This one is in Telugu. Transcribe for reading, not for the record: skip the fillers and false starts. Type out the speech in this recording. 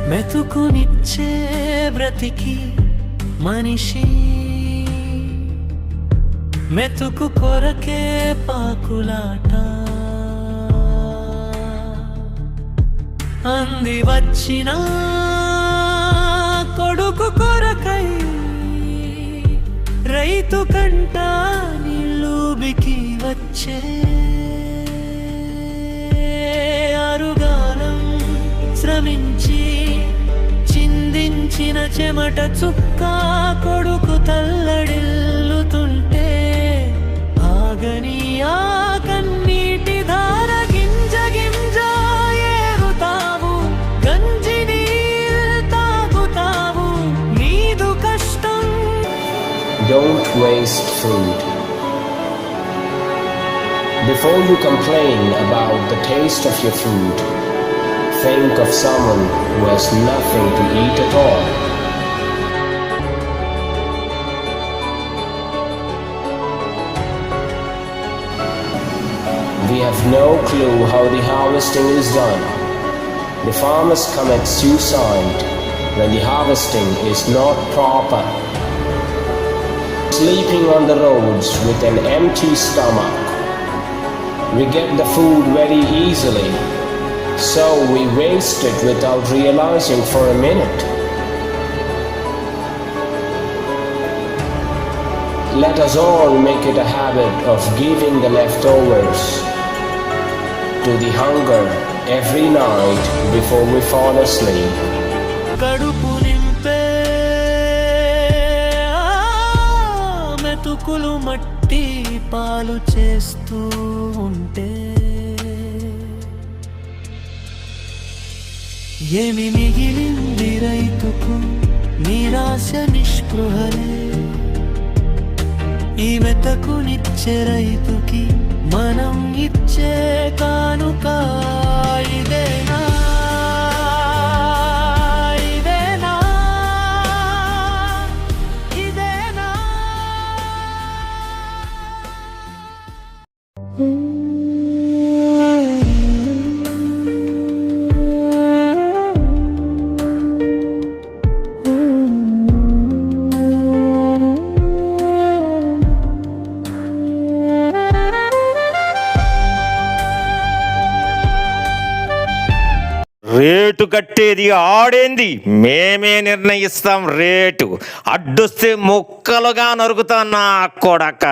మెతుకునిచ్చే బ్రతికి మనిషి మెతుకు కొరకే పాకులాట అంది వచ్చిన కొడుకు కొరకై రైతు కంట నిలుబికి వచ్చే అరుగాలం శ్రమించి చిందించిన చెమట చుక్క కొడుకు తల్లడిల్లుతుంటే ఆగని ఆ కన్నీటి ధార గింజ గింజ ఏరుతావు గంజిని తాగుతావు నీదు కష్టం. Don't waste food. Before you complain about the taste of your food, think of someone who has nothing to eat at all. We have no clue how the harvesting is done. The farmers commit suicide when the harvesting is not proper. Sleeping on the roads with an empty stomach. We get the food very easily, so we waste it without realizing for a minute. Let us all make it a habit of giving the leftovers to the hunger every night before we fall asleep. కడుపు నింపే మెతుకులు మట్టి పాలు చేస్తూ ఉంటే ఏమి మిగిలింది రైతుకు నిరాశ నిస్పృహలే. ఈ మెతకునిచ్చే రైతుకి మనం ఇచ్చే కానుక ఇదేనా ఇదేనా ఇదేనా. రేటు కట్టేది ఆడేంది, మేమే నిర్ణయిస్తాం రేటు. అడ్డొస్తే ముక్కలుగా నరుకుతాం నా కొడక.